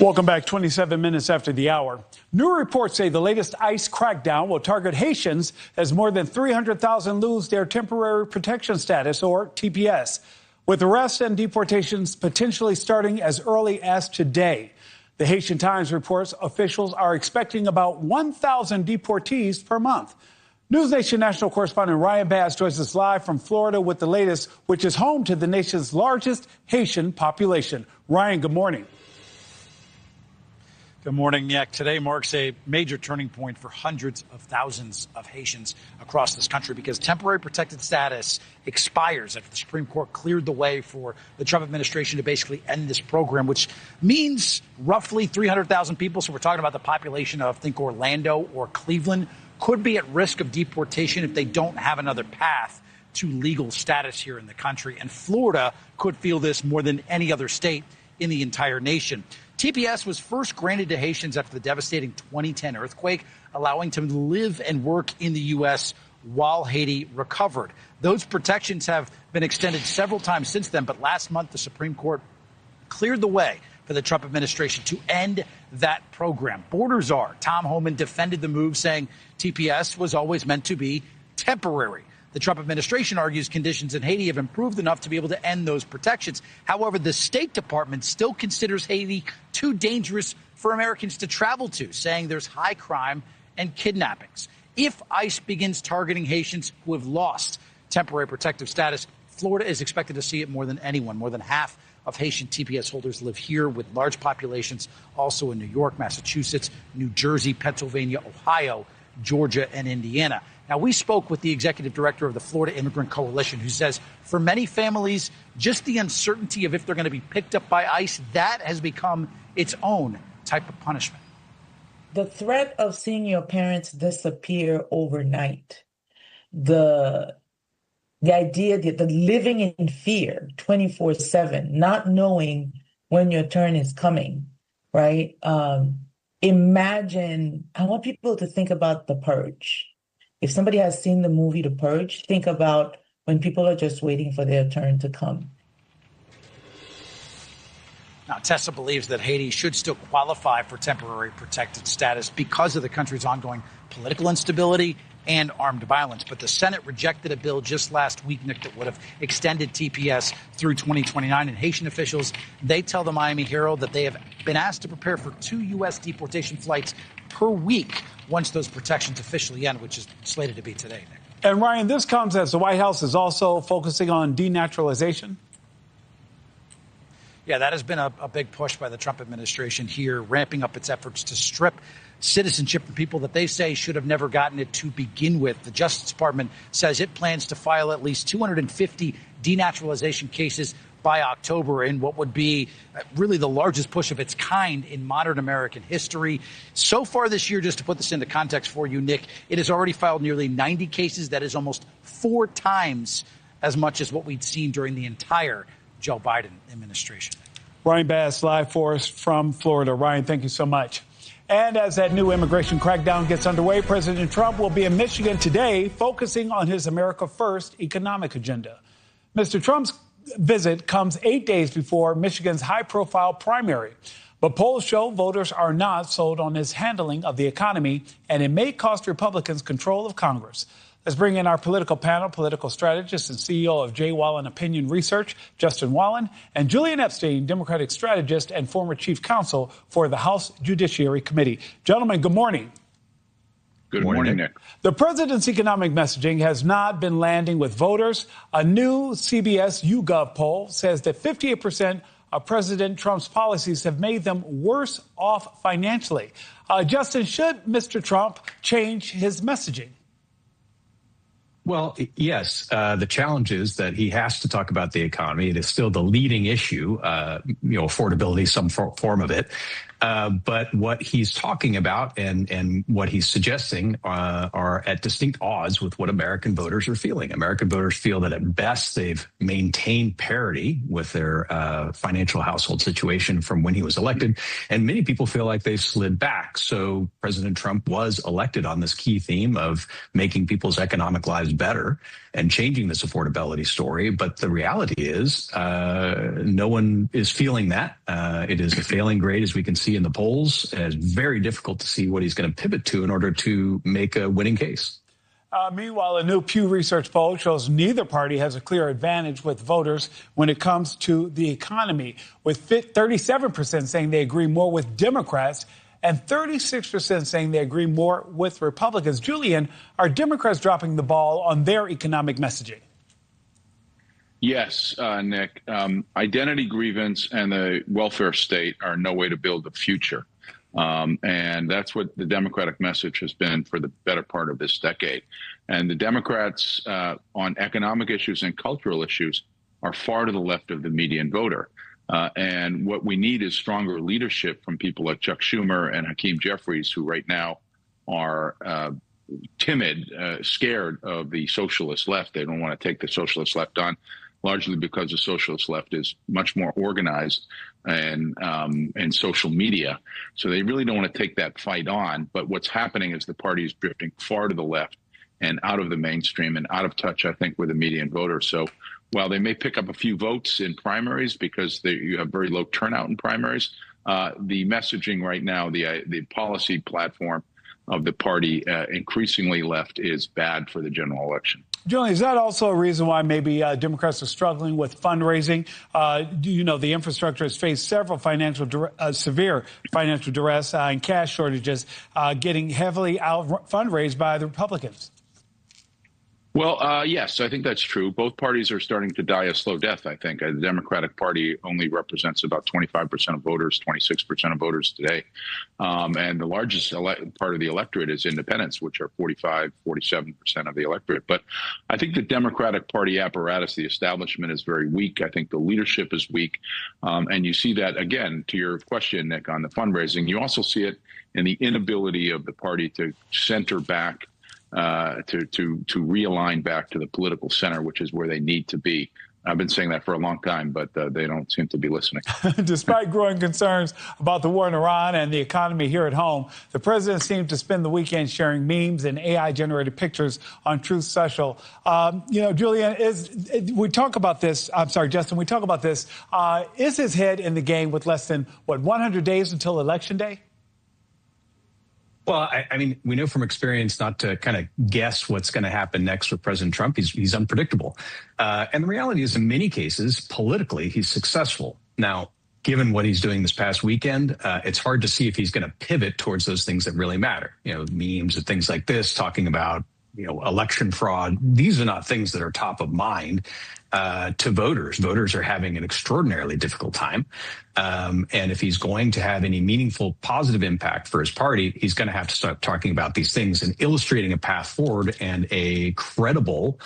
Welcome back. 27 minutes after the hour. New reports say the latest ICE crackdown will target Haitians as more than 300,000 lose their temporary protection status, or TPS, with arrests and deportations potentially starting as early as today. The Haitian Times reports officials are expecting about 1,000 deportees per month. NewsNation national correspondent Ryan Bass joins us live from Florida with the latest, which is home to the nation's largest Haitian population. Ryan, good morning. Good morning, Nick. Today marks a major turning point for hundreds of thousands of Haitians across this country because temporary protected status expires after the Supreme Court cleared the way for the Trump administration to basically end this program, which means roughly 300,000 people. So we're talking about the population of, think, Orlando or Cleveland, could be at risk of deportation if they don't have another path to legal status here in the country. And Florida could feel this more than any other state in the entire nation. TPS was first granted to Haitians after the devastating 2010 earthquake, allowing them to live and work in the U.S. while Haiti recovered. Those protections have been extended several times since then, but last month the Supreme Court cleared the way for the Trump administration to end that program. Border czar Tom Homan defended the move, saying TPS was always meant to be temporary. The Trump administration argues conditions in Haiti have improved enough to be able to end those protections. However, the State Department still considers Haiti too dangerous for Americans to travel to, saying there's high crime and kidnappings. If ICE begins targeting Haitians who have lost temporary protective status, Florida is expected to see it more than anyone. More than half of Haitian TPS holders live here, with large populations also in New York, Massachusetts, New Jersey, Pennsylvania, Ohio, Georgia, and Indiana. Now, we spoke with the executive director of the Florida Immigrant Coalition, who says for many families, just the uncertainty of if they're going to be picked up by ICE, that has become its own type of punishment. The threat of seeing your parents disappear overnight, the idea that the living in fear 24/7, not knowing when your turn is coming, right? Imagine, I want people to think about The Purge. If somebody has seen the movie The Purge, think about when people are just waiting for their turn to come. Now, Tessa believes that Haiti should still qualify for temporary protected status because of the country's ongoing political instability and armed violence. But the Senate rejected a bill just last week, Nick, that would have extended TPS through 2029. And Haitian officials, they tell the Miami Herald that they have been asked to prepare for 2 U.S. deportation flights per week once those protections officially end, which is slated to be today, Nick. And Ryan, this comes as the White House is also focusing on denaturalization. Yeah, that has been a big push by the Trump administration here, ramping up its efforts to strip citizenship from people that they say should have never gotten it to begin with. The Justice Department says it plans to file at least 250 denaturalization cases by October in what would be really the largest push of its kind in modern American history. So far this year, just to put this into context for you, Nick, it has already filed nearly 90 cases. That is almost 4 times as much as what we'd seen during the entire Joe Biden administration. Ryan Bass, live for us from Florida. Ryan, thank you so much. And as that new immigration crackdown gets underway, President Trump will be in Michigan today, focusing on his America First economic agenda. Mr. Trump's visit comes 8 days before Michigan's high-profile primary. But polls show voters are not sold on his handling of the economy, and it may cost Republicans control of Congress. Let's bring in our political panel, political strategist and CEO of J. Wallin Opinion Research, Justin Wallin, and Julian Epstein, Democratic strategist and former chief counsel for the House Judiciary Committee. Gentlemen, good morning. Good morning, Nick. The president's economic messaging has not been landing with voters. A new CBS YouGov poll says that 58% of President Trump's policies have made them worse off financially. Justin, should Mr. Trump change his messaging? Well, yes. The challenge is that he has to talk about the economy. It is still the leading issue, affordability, some form of it. But what he's talking about and what he's suggesting are at distinct odds with what American voters are feeling. American voters feel that at best they've maintained parity with their financial household situation from when he was elected. And many people feel like they've slid back. So President Trump was elected on this key theme of making people's economic lives better and changing this affordability story. But the reality is no one is feeling that. It is a failing grade, as we can see in the polls. It's very difficult to see what he's going to pivot to in order to make a winning case. Meanwhile, a new Pew Research poll shows neither party has a clear advantage with voters when it comes to the economy, with 37% saying they agree more with Democrats and 36% saying they agree more with Republicans. Julian, are Democrats dropping the ball on their economic messaging? Yes, Nick. Identity grievance and the welfare state are no way to build a future. And that's what the Democratic message has been for the better part of this decade. And the Democrats on economic issues and cultural issues are far to the left of the median voter. And what we need is stronger leadership from people like Chuck Schumer and Hakeem Jeffries, who right now are timid, scared of the socialist left. They don't want to take the socialist left on, largely because the socialist left is much more organized and social media. So they really don't want to take that fight on. But what's happening is the party is drifting far to the left and out of the mainstream and out of touch, I think, with the median voter. So while they may pick up a few votes in primaries because you have very low turnout in primaries, the messaging right now, the policy platform of the party increasingly left is bad for the general election. Julian, is that also a reason why maybe Democrats are struggling with fundraising? The infrastructure has faced several severe financial duress and cash shortages, getting heavily out fundraised by the Republicans. Well, yes, I think that's true. Both parties are starting to die a slow death, I think. The Democratic Party only represents about 25% of voters, 26% of voters today. And the largest part of the electorate is independents, which are 45, 47% of the electorate. But I think the Democratic Party apparatus, the establishment, is very weak. I think the leadership is weak. And you see that, again, to your question, Nick, on the fundraising. You also see it in the inability of the party to center back, to realign back to the political center, which is where they need to be. I've been saying that for a long time, but they don't seem to be listening. Despite growing concerns about the war in Iran and the economy here at home, the president seemed to spend the weekend sharing memes and AI-generated pictures on Truth Social. Julian, we talk about this. I'm sorry, Justin, we talk about this. Is his head in the game with less than, 100 days until Election Day? Well, I mean, we know from experience not to kind of guess what's going to happen next with President Trump. He's unpredictable. And the reality is, in many cases, politically, he's successful. Now, given what he's doing this past weekend, it's hard to see if he's going to pivot towards those things that really matter. Memes and things like this, talking about, election fraud. These are not things that are top of mind to voters. Voters are having an extraordinarily difficult time. And if he's going to have any meaningful positive impact for his party, he's going to have to start talking about these things and illustrating a path forward and a credible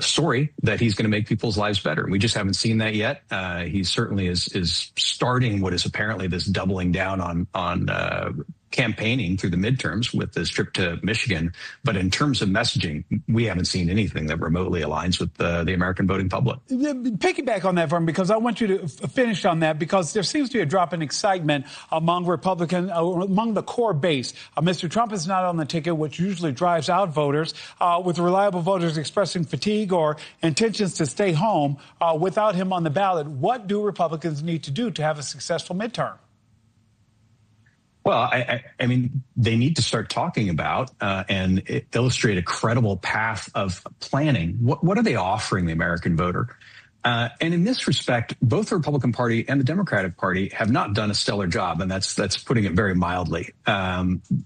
story that he's going to make people's lives better. We just haven't seen that yet. He certainly is starting what is apparently this doubling down on campaigning through the midterms with this trip to Michigan. But in terms of messaging, we haven't seen anything that remotely aligns with the American voting public. Piggyback on that, Vern, because I want you to finish on that, because there seems to be a drop in excitement among Republicans, among the core base. Mr. Trump is not on the ticket, which usually drives out voters, with reliable voters expressing fatigue or intentions to stay home without him on the ballot. What do Republicans need to do to have a successful midterm? Well, I mean, they need to start talking about and illustrate a credible path of planning. What are they offering the American voter? And in this respect, both the Republican Party and the Democratic Party have not done a stellar job, and that's putting it very mildly.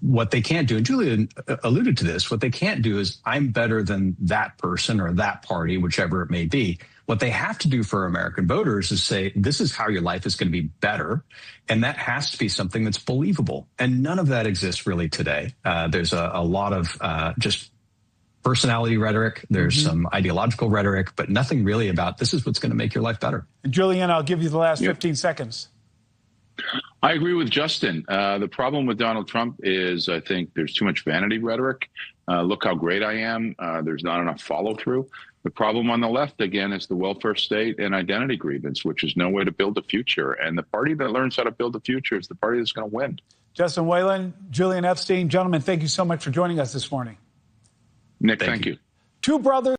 What they can't do, and Julian alluded to this, what they can't do is, I'm better than that person or that party, whichever it may be. What they have to do for American voters is say, this is how your life is going to be better. And that has to be something that's believable. And none of that exists really today. There's a lot of just personality rhetoric. There's some ideological rhetoric, but nothing really about this is what's going to make your life better. Julian, I'll give you the last 15 seconds. I agree with Justin. The problem with Donald Trump is, I think there's too much vanity rhetoric. Look how great I am. There's not enough follow through. The problem on the left, again, is the welfare state and identity grievance, which is no way to build a future. And the party that learns how to build a future is the party that's going to win. Justin Wallin, Julian Epstein, gentlemen, thank you so much for joining us this morning. Nick, thank you. Two brothers